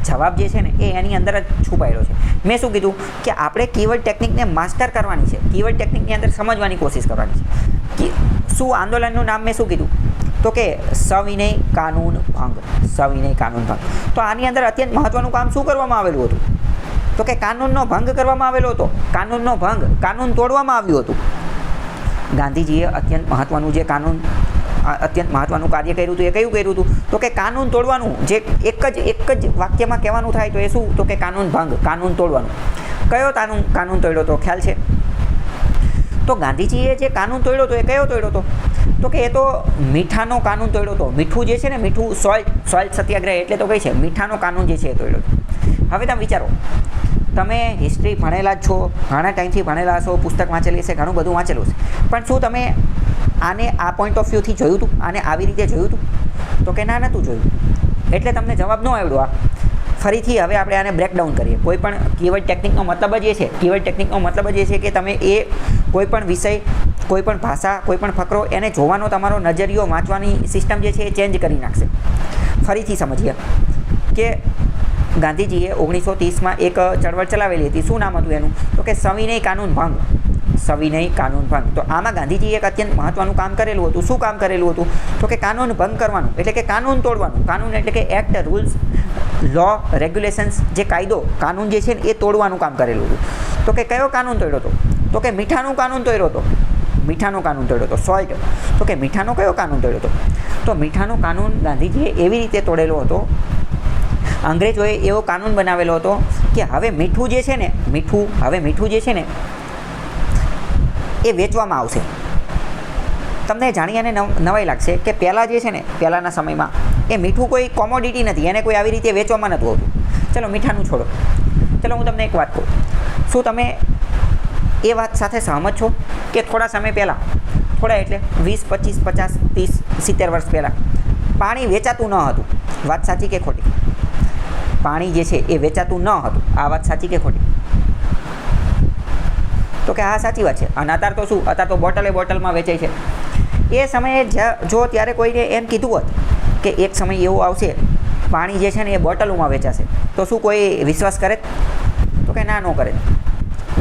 જવાબ જે છે ને એ એની અંદર જ છુપાયેલો છે. મેં શું કીધું કે આપણે કીવર્ડ ટેકનિકને માસ્ટર કરવાની છે. કીવર્ડ ટેકનિકની અંદર સમજવાની કોશિશ કરવાની છે. શું આંદોલનનું નામ મેં શું કીધું? તો કે સવિનય કાનૂન ભંગ. સવિનય કાનૂન ભંગ. તો આની અંદર અત્યંત મહત્ત્વનું કામ શું કરવામાં આવેલું હતું? તો કે કાનૂનનો ભંગ કરવામાં આવેલો હતો. કાનૂનનો ભંગ, કાનૂન તોડવામાં આવ્યું હતું. ગાંધીજીએ અત્યંત મહત્ત્વનું જે અત્યંત મહત્ત્વનું કાર્ય કર્યું હતું એ કયું કર્યું હતું? તો કે કાનૂન તોડવાનું. જે એક જ વાક્યમાં કહેવાનું થાય તો એ શું? તો કે કાનૂન ભંગ, કાનૂન તોડવાનું. કયો કાનૂન તોડ્યો હતો ખ્યાલ છે? તો ગાંધીજીએ જે કાનૂન તોડ્યો હતો એ કયો તોડ્યો હતો? તો કે એ તો મીઠાનો કાનૂન તોડ્યો હતો. મીઠું જે છે ને, મીઠું, સોલ્ટ સત્યાગ્રહ એટલે તો કઈ છે? મીઠાનો કાનૂન જે છે એ તોડ્યો હતો. હવે તમે વિચારો, તમે હિસ્ટ્રી ભણેલા જ છો, ઘણા ટાઈમથી ભણેલા છો, પુસ્તક વાંચેલી છે, ઘણું બધું વાંચેલું છે, પણ શું તમે આને આ પોઈન્ટ ઓફ વ્યૂથી જોયું હતું? આને આવી રીતે જોયું હતું? તો કે ના, નહોતું જોયું. એટલે તમને જવાબ ન આવડ્યો. આ ફરીથી હવે આપણે આને બ્રેકડાઉન કરીએ. કોઈ પણ કીવર્ડ ટેકનિકનો મતલબ જ એ છે, કીવર્ડ ટેકનિકનો મતલબ જ એ છે કે તમે એ કોઈ પણ વિષય, કોઈ પણ ભાષા, કોઈ પણ ફકરો, એને જોવાનો તમારો નજરિયો, વાંચવાની સિસ્ટમ જે છે એ ચેન્જ કરી નાખશે. ફરીથી સમજીએ કે ગાંધીજીએ 1930માં એક ચળવળ ચલાવેલી હતી. શું નામ હતું એનું? તો કે સવિનય કાનૂન ભંગ. સવિનય કાનૂન ભંગ. તો આમાં ગાંધીજીએ એક અત્યંત મહત્વનું કામ કરેલું હતું. શું કામ કરેલું હતું? તો કે કાનૂન ભંગ કરવાનું, એટલે કે કાનૂન તોડવાનું. કાનૂન એટલે કે એક્ટ, રૂલ્સ, લો, રેગ્યુલેશન્સ, જે કાયદો કાનૂન જે છે ને એ તોડવાનું કામ કરેલું હતું. તો કે કયો કાનૂન તોડ્યો હતો? તો કે મીઠાનું કાનૂન તોડ્યો હતો. મીઠાનો કાનૂન તોડ્યો હતો, સોલ્ટ. તો કે મીઠાનો કયો કાનૂન તોડ્યો હતો? તો મીઠાનો કાનૂન ગાંધીજીએ એવી રીતે તોડેલો હતો, અંગ્રેજોએ એવો કાનૂન બનાવેલો હતો કે હવે મીઠું જે છે ને મીઠું જે છે ને એ વેચવામાં આવશે. તમને જાણી અને નવાઈ લાગશે કે પહેલાં જે છે ને પહેલાંના સમયમાં એ મીઠું કોઈ કોમોડિટી નથી, એને કોઈ આવી રીતે વેચવામાં નહોતું આવતું. ચલો મીઠાનું છોડો, ચલો હું તમને એક વાત કહું. શું તમે એ વાત સાથે સહમત છો કે થોડા સમય પહેલાં, થોડા એટલે 20, 25, 50, 30, 70 વર્ષ પહેલાં પાણી વેચાતું ન હતું? વાત સાચી કે ખોટી? પાણી જે છે એ વેચાતું ન હતું. આ વાત સાચી કે ખોટી? તો કે હા, સાચી વાત છે. અને અત્યારે તો શું? અત્યારે તો બોટલમાં વેચાય છે. એ સમયે જો ત્યારે કોઈને એમ કીધું હોત કે એક સમય એવો આવશે પાણી જે છે ને એ બોટલોમાં વેચાશે, તો શું કોઈ વિશ્વાસ કરે? તો કે ના, ન કરે.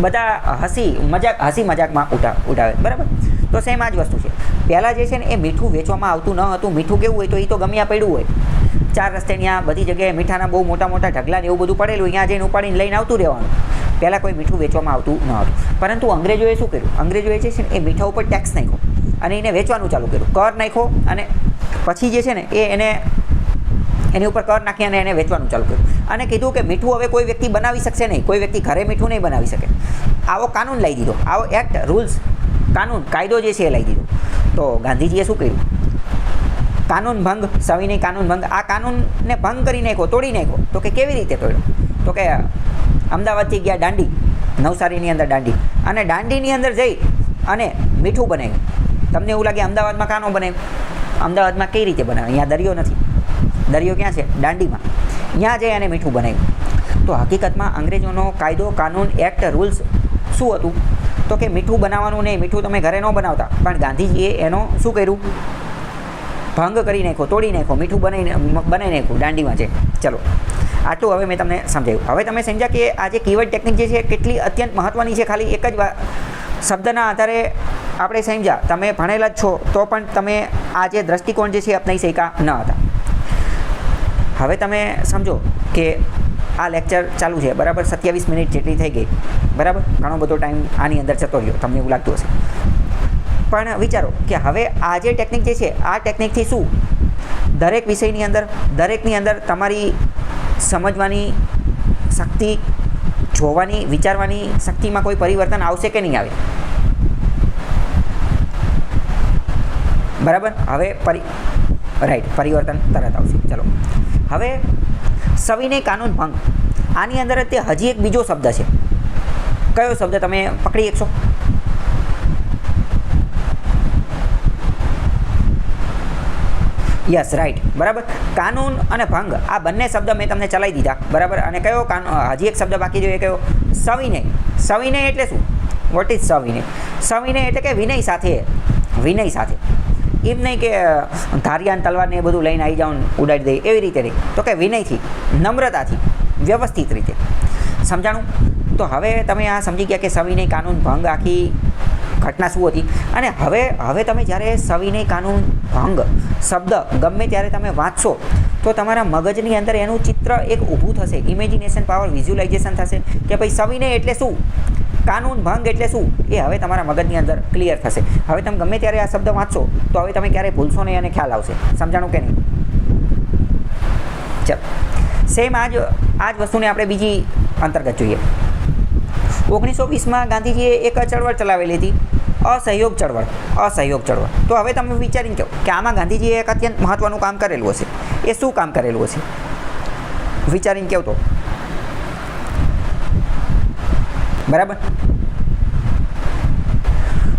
બધા હસી મજાકમાં ઉડાવે. બરાબર? તો સેમ આ જ વસ્તુ છે. પહેલાં જે છે ને એ મીઠું વેચવામાં આવતું ન હતું. મીઠું કેવું હોય? તો એ તો ગમ્યા પડ્યું હોય. 4 રસ્તે ત્યાં બધી જગ્યાએ મીઠાના બહુ મોટા ઢગલા ને એવું બધું પડેલું, ત્યાં જઈને ઉપાડીને લઈને આવતું રહેવાનું. પહેલાં કોઈ મીઠું વેચવામાં આવતું ન હતું. પરંતુ અંગ્રેજોએ શું કર્યું? અંગ્રેજોએ જે છે ને એ મીઠા ઉપર ટેક્સ નાખ્યો અને એને વેચવાનું ચાલુ કર્યું. કર નાખ્યો અને પછી જે છે ને એની ઉપર કર નાખી અને એને વેચવાનું ચાલુ કર્યું. અને કીધું કે મીઠું હવે કોઈ વ્યક્તિ બનાવી શકશે નહીં, કોઈ વ્યક્તિ ઘરે મીઠું નહીં બનાવી શકે. આવો કાનૂન લાવી દીધો, આવો એક્ટ, રૂલ્સ, કાયદો જે છે એ લાવી દીધો. તો ગાંધીજીએ શું કર્યું? કાનૂન ભંગ, સવિનય કાનૂન ભંગ. આ કાનૂનને ભંગ કરી નાખ્યો, તોડી નાખ્યો. તો કે કેવી રીતે તોડ્યો? તો કે અમદાવાદથી ગયા દાંડી, નવસારીની અંદર દાંડી, અને દાંડીની અંદર જઈ અને મીઠું બનાવ્યું. તમને એવું લાગે અમદાવાદમાં કાનો બનાવ્યું? અમદાવાદમાં કઈ રીતે બનાવે? અહીંયા દરિયો નથી. દરિયો ક્યાં છે? દાંડીમાં. ત્યાં જઈ અને મીઠું બનાવ્યું. તો હકીકતમાં અંગ્રેજોનો કાયદો, કાનૂન, એક્ટ, રૂલ્સ શું હતું? તો કે મીઠું બનાવવાનું નહીં, મીઠું તમે ઘરે ન બનાવતા. પણ ગાંધીજીએ એનો શું કર્યું? ભંગ કરી નાખ્યો, તોડી નાખ્યો, મીઠું બનાવી નાખ્યું દાંડીમાં છે. ચલો, આટલું હવે મેં તમને સમજાવ્યું. હવે તમે સમજ્યા કે આ જે કીવર્ડ ટેકનિક જે છે કેટલી અત્યંત મહત્ત્વની છે. ખાલી એક જ શબ્દના આધારે આપણે સમજ્યા. તમે ભણેલા જ છો તો પણ તમે આ જે દ્રષ્ટિકોણ જે છે અપનાવી શક્યા ન હતા. હવે તમે સમજો કે આ લેક્ચર ચાલુ છે, બરાબર? 27 મિનિટ જેટલી થઈ ગઈ, બરાબર? ઘણો બધો ટાઈમ આની અંદર જતો રહ્યો, તમને એવું લાગતું હશે. પણ વિચારો કે હવે આ જે ટેકનિક જે છે, આ ટેકનિકથી શું દરેક વિષયની અંદર, દરેકની અંદર તમારી સમજવાની શક્તિ, જોવાની, વિચારવાની શક્તિમાં કોઈ પરિવર્તન આવશે કે નહીં આવે? બરાબર? હવે પરિવર્તન તરત આવશે. ચલો, હવે સવિનય કાનૂન ભંગ, આની અંદર તે હજી એક બીજો શબ્દ છે. કયો શબ્દ તમે પકડી શકશો? યસ, રાઈટ, બરાબર. કાનૂન અને ભંગ, આ બંને શબ્દ મેં તમને ચલાવી દીધા, બરાબર. અને કયો હજી એક શબ્દ બાકી જોઈએ, કયો? સવિનય. સવિનય એટલે શું? What is સવિનય? સવિનય એટલે કે વિનય સાથે. વિનય સાથે. એમ નહીં કે ધારિયાન તલવારને એ બધું લઈને આવી જાઓ, ઉડાડી દે, એવી રીતે નહીં. તો કે વિનયથી, નમ્રતાથી, વ્યવસ્થિત રીતે. સમજાણું? તો હવે તમે આ સમજી ગયા કે સવિનય કાનૂન ભંગ આખી ઘટના શું હતી. અને હવે તમે જ્યારે સવિનય કાનૂન ભંગ શબ્દ ગમે ત્યારે તમે વાંચશો તો તમારા મગજની અંદર એનું ચિત્ર એક ઊભું થશે. ઇમેજિનેશન પાવર, વિઝ્યુલાઇઝેશન થશે કે ભાઈ સવિનય એટલે શું, કાનૂન ભંગ એટલે શું, એ હવે તમારા મગજની અંદર ક્લિયર થશે. હવે તમે ગમે ત્યારે આ શબ્દ વાંચશો તો હવે તમે ક્યારેય ભૂલશો નહીં અને ખ્યાલ આવશે. સમજાણું કે નહીં? ચાલો, સેમ આ જ વસ્તુને આપણે બીજી અંતર્ગત જોઈએ. 1920માં ગાંધીજીએ એક ચળવળ ચલાવેલી હતી, અસહયોગ ચળવળ. તો હવે તમે વિચારીને કહો કે આમાં ગાંધીજીએ એક અત્યંત મહત્ત્વનું કામ કરેલું હશે. એ શું કામ કરેલું હશે? વિચારીને કહો તો. બરાબર?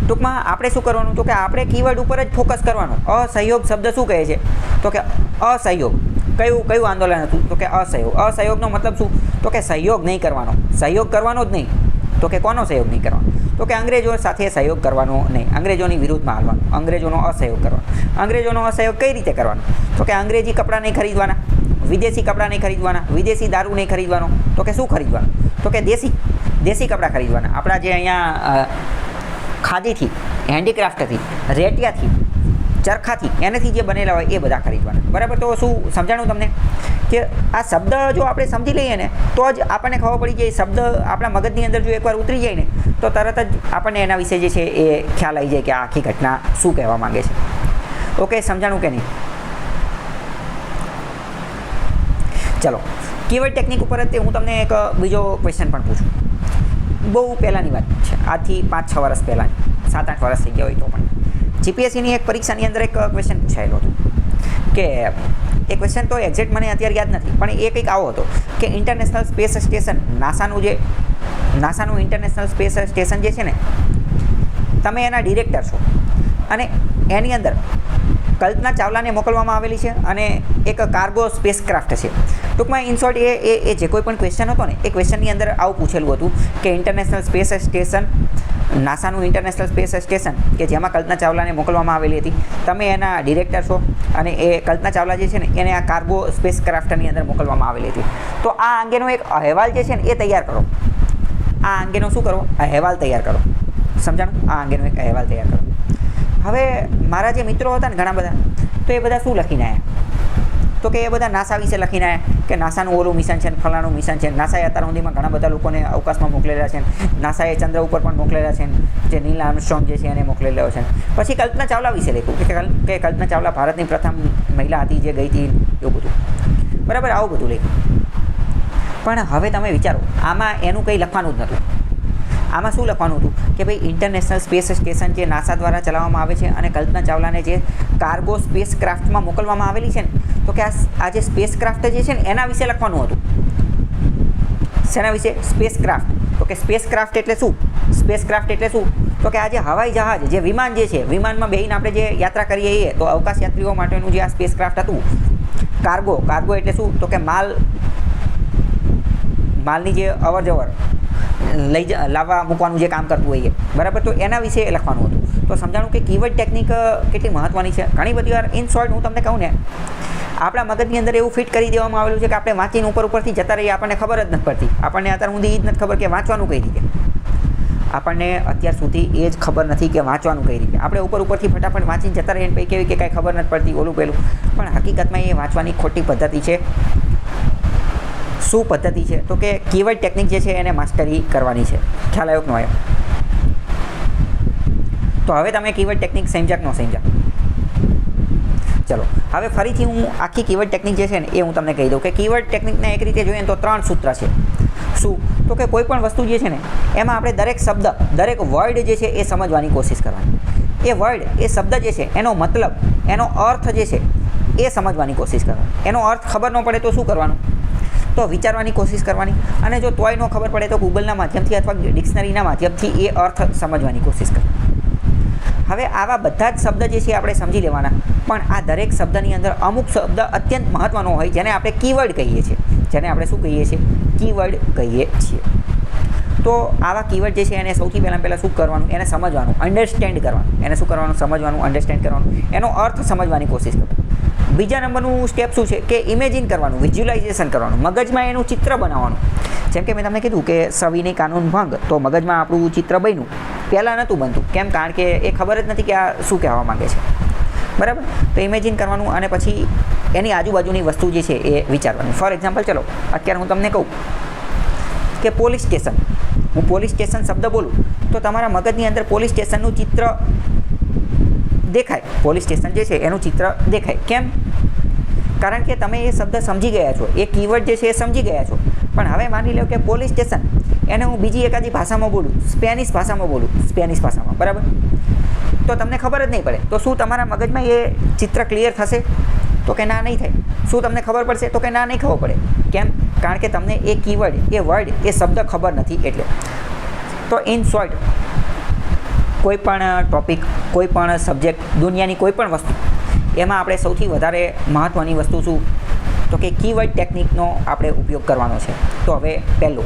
ટૂંકમાં આપણે શું કરવાનું? તો કે આપણે કીવર્ડ ઉપર જ ફોકસ કરવાનું. અસહયોગ શબ્દ શું કહે છે? તો કે અસહયોગ. કયું આંદોલન હતું? તો કે અસહયોગ. અસહયોગનો મતલબ શું? તો કે સહયોગ નહીં કરવાનો. સહયોગ કરવાનો જ નહીં. તો કે કોનો સહયોગ નહીં કરવાનો? તો કે અંગ્રેજો સાથે સહયોગ કરવાનો નહીં, અંગ્રેજોની વિરુદ્ધમાં હાલવાનો, અંગ્રેજોનો અસહયોગ કરવાનો. અંગ્રેજોનો અસહયોગ કઈ રીતે કરવાનો? તો કે અંગ્રેજી કપડાં નહીં ખરીદવાના, વિદેશી કપડાં નહીં ખરીદવાના, વિદેશી દારૂ નહીં ખરીદવાનો. તો કે શું ખરીદવાનું? તો કે દેશી કપડાં ખરીદવાના. આપણા જે અહીંયા ખાદીથી, હેન્ડીક્રાફ્ટથી, રેટિયાથી, ચરખાથી, એનાથી જે બનેલા હોય એ બધા ખરીદવાના. બરાબર? તો શું સમજાણું તમને કે આ શબ્દ જો આપણે સમજી લઈએ ને તો જ આપણને ખબર પડી જાય. શબ્દ આપણા મગજની અંદર જો એકવાર ઉતરી જાય ને તો તરત જ આપણને એના વિશે જે છે એ ખ્યાલ આવી જાય કે આ આખી ઘટના શું કહેવા માંગે છે. ઓકે, સમજાણું કે નહીં? ચલો, કીવર્ડ ટેકનિક ઉપર જ હું તમને એક બીજો ક્વેશ્ચન પણ પૂછું. બહુ પહેલાંની વાત છે, આજથી 5-6 વર્ષ પહેલાં, 7-8 વર્ષ થઈ ગયા હોય તો પણ જીપીએસસીની એક પરીક્ષાની અંદર એક ક્વેશ્ચન પૂછાયેલો હતો કે એ ક્વેશ્ચન તો એક્ઝેક્ટ મને અત્યારે યાદ નથી, પણ એ કંઈક આવો હતો કે ઇન્ટરનેશનલ સ્પેસ સ્ટેશન, નાસાનું ઇન્ટરનેશનલ સ્પેસ સ્ટેશન જે છે ને, તમે એના ડિરેક્ટર છો અને એની અંદર કલ્પના ચાવલાને મોકલવામાં આવેલી છે અને એક કાર્ગો સ્પેસ ક્રાફ્ટ છે. ટૂંકમાં ઇન શોર્ટ એ જે કોઈ પણ ક્વેશ્ચન હતો ને એ ક્વેશ્ચનની અંદર આવું પૂછેલું હતું કે ઇન્ટરનેશનલ સ્પેસ સ્ટેશન, નાસાનું ઇન્ટરનેશનલ સ્પેસ સ્ટેશન કે જેમાં કલ્પના ચાવલાને મોકલવામાં આવેલી હતી, તમે એના ડિરેક્ટર છો અને એ કલ્પના ચાવલા જે છે ને એને આ કાર્ગો સ્પેસ ક્રાફ્ટની અંદર મોકલવામાં આવેલી હતી. તો આ અંગેનો એક અહેવાલ જે છે ને એ તૈયાર કરો. આ અંગેનો શું કરો? અહેવાલ તૈયાર કરો. સમજાણું? આ અંગેનો એક અહેવાલ તૈયાર કરો. હવે મારા જે મિત્રો હતા ને ઘણા બધા, તો એ બધા શું લખીને આવ્યા? તો કે એ બધા નાસા વિશે લખીને આવ્યા કે નાસાનું ઓલું મિશન છે, ફલાણું મિશન છે. નાસાએ અત્યાર સુધીમાં ઘણા બધા લોકોને અવકાશમાં મોકલેલા છે. નાસાએ ચંદ્ર ઉપર પણ મોકલેલા છે, જે નીલ આર્મસ્ટ્રોંગ જે છે એને મોકલેલો છે. પછી કલ્પના ચાવલા વિશે લખ્યું કે કલ્પના ચાવલા ભારતની પ્રથમ મહિલા હતી જે ગઈ હતી, એવું બધું. બરાબર? આવું બધું લખ્યું. પણ હવે તમે વિચારો, આમાં એનું કંઈ લખવાનું જ નહોતું. આમાં શું લખવાનું હતું કે ભાઈ ઇન્ટરનેશનલ સ્પેસ સ્ટેશન જે નાસા દ્વારા ચલાવવામાં આવે છે અને કલ્પના ચાવલાને જે કાર્ગો સ્પેસ ક્રાફ્ટમાં મોકલવામાં આવેલી છે ને, તો કે આ જે સ્પેસ ક્રાફ્ટ જે છે ને એના વિશે લખવાનું હતું. શેના વિશે? Space craft. તો કે સ્પેસ ક્રાફ્ટ એટલે શું? સ્પેસ ક્રાફ્ટ એટલે શું? તો કે આ જે હવાઈ જહાજ, જે વિમાન જે છે, વિમાનમાં બેસીને આપણે જે યાત્રા કરીએ તો અવકાશ યાત્રીઓ માટેનું જે આ સ્પેસ ક્રાફ્ટ હતું. કાર્ગો એટલે શું? તો કે માલની જે અવર જવર લાવવા મૂકવાનું જે કામ કરતું હોય. બરાબર? તો એના વિશે લખવાનું હતું. તો સમજાણું કે કીવર્ડ ટેકનિક કેટલી મહત્ત્વની છે. ઘણી બધી વાર ઇન શોર્ટ હું તમને કહું ને, આપણા મગજની અંદર એવું ફિટ કરી દેવામાં આવેલું છે કે આપણે વાંચીને ઉપરથી જતા રહીએ, આપણને ખબર જ નથી પડતી. આપણને અત્યાર સુધી એ જ નથી ખબર કે વાંચવાનું કઈ રીતે. આપણને અત્યાર સુધી એ જ ખબર નથી કે વાંચવાનું કઈ રીતે. આપણે ઉપરથી ફટાફટ વાંચીને જતા રહીએ પછી કેવી કે કાંઈ ખબર નથી પડતી, ઓલું પેલું. પણ હકીકતમાં એ વાંચવાની ખોટી પદ્ધતિ છે. શું પદ્ધતિ છે? તો કે કીવર્ડ ટેકનિક જે છે એને માસ્ટરી કરવાની છે. ખ્યાલ આવ્યો કે ન આવ્યો? તો હવે તમે કીવર્ડ ટેકનિક સમજ્યા કે ન સમજ્યા? ચલો, હવે ફરીથી હું આખી કીવર્ડ ટેકનિક જે છે ને એ હું તમને કહી દઉં કે કીવર્ડ ટેકનિકને એક રીતે જોઈએ તો 3 સૂત્ર છે. શું? તો કે કોઈ પણ વસ્તુ જે છે ને એમાં આપણે દરેક શબ્દ, દરેક વર્ડ જે છે એ સમજવાની કોશિશ કરવાની. એ વર્ડ, એ શબ્દ જે છે એનો મતલબ, એનો અર્થ જે છે એ સમજવાની કોશિશ કરવાની. એનો અર્થ ખબર ન પડે તો શું કરવાનું? તો વિચારવાની કોશિશ કરવાની. અને જો તોય ન ખબર પડે તો ગૂગલના માધ્યમથી અથવા ડિક્શનરીના માધ્યમથી એ અર્થ સમજવાની કોશિશ કરવાની. હવે આવા બધા જ શબ્દ જે છે આપણે સમજી લેવાના, પણ આ દરેક શબ્દની અંદર અમુક શબ્દ અત્યંત મહત્ત્વનો હોય જેને આપણે કીવર્ડ કહીએ છીએ. જેને આપણે શું કહીએ છીએ? કીવર્ડ કહીએ છીએ. તો આવા કીવર્ડ જે છે એને સૌથી પહેલાં શું કરવાનું? એને સમજવાનું, અન્ડરસ્ટેન્ડ કરવાનું. એને શું કરવાનું? સમજવાનું, અન્ડરસ્ટેન્ડ કરવાનું. એનો અર્થ સમજવાની કોશિશ કરવાની. બીજા નંબરનું સ્ટેપ શું છે કે ઇમેજિન કરવાનું, વિઝ્યુલાઇઝેશન કરવાનું, મગજમાં એનું ચિત્ર બનાવવાનું. જેમ કે મેં તમને કીધું કે સવિનય કાનૂન ભંગ, તો મગજમાં આપણું ચિત્ર બન્યું. પહેલાં નહોતું બનતું. કેમ? કારણ કે એ ખબર જ નથી કે આ શું કહેવા માગે છે. બરાબર? તો ઇમેજિન કરવાનું અને પછી એની આજુબાજુની વસ્તુ જે છે એ વિચારવાની. ફોર એક્ઝામ્પલ, ચલો અત્યારે હું તમને કહું કે પોલીસ સ્ટેશન. હું પોલીસ સ્ટેશન શબ્દ બોલું તો તમારા મગજની અંદર પોલીસ સ્ટેશનનું ચિત્ર દેખાય. પોલીસ સ્ટેશન જે છે એનું ચિત્ર દેખાય. કેમ? કારણ કે તમે એ શબ્દ સમજી ગયા છો, એ કીવર્ડ જે છે એ સમજી ગયા છો. પણ હવે માની લો કે પોલીસ સ્ટેશન એને હું બીજી એકાદી ભાષામાં બોલું, સ્પેનિશ ભાષામાં, બરાબર? તો તમને ખબર જ નહીં પડે. તો શું તમારા મગજમાં એ ચિત્ર ક્લિયર થશે? તો કે ના, નહીં થાય. શું તમને ખબર પડશે? તો કે ના, નહીં ખબર પડે. કેમ? કારણ કે તમને એ કીવર્ડ, એ વર્ડ, એ શબ્દ ખબર નથી એટલે. તો ઇન શોર્ટ, કોઈ પણ ટોપિક, કોઈ પણ સબ્જેક્ટ, દુનિયાની કોઈ પણ વસ્તુ, એમાં આપણે સૌથી વધારે મહત્ત્વની વસ્તુ શું? તો કે કીવર્ડ ટેકનિકનો આપણે ઉપયોગ કરવાનો છે. તો હવે પહેલો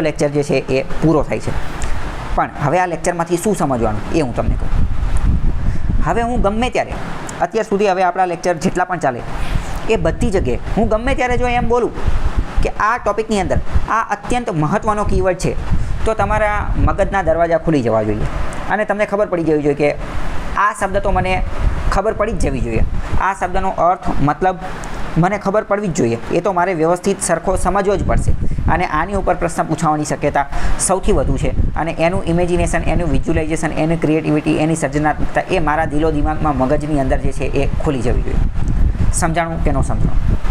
લેક્ચર જે છે એ પૂરો થાય છે. પણ હવે આ લેક્ચરમાંથી શું સમજવાનું એ હું તમને કહું. હવે હું ગમે ત્યારે અત્યાર સુધી હવે આપણા લેક્ચર જેટલા પણ ચાલે એ બધી જગ્યાએ હું ગમે ત્યારે જો એમ બોલું કે આ ટૉપિકની અંદર આ અત્યંત મહત્ત્વનો કીવર્ડ છે તો તમારા મગજના દરવાજા ખુલી જવા જોઈએ અને તમને ખબર પડી જવી જોઈએ કે આ શબ્દ તો મને ખબર પડી જ જવી જોઈએ. આ શબ્દનો અર્થ મતલબ મને ખબર પડવી જ જોઈએ. એ તો મારે વ્યવસ્થિત સરખો સમજવો જ પડશે અને આની ઉપર પ્રશ્ન પૂછવાની શક્યતા સૌથી વધુ છે અને એનું ઇમેજિનેશન, એનું વિઝ્યુલાઇઝેશન, એની ક્રિએટિવિટી, એની સર્જનાત્મકતા એ મારા દિલો દિમાગમાં મગજની અંદર જે છે એ ખુલી જવી જોઈએ. સમજાણું કે ન સમજાણું?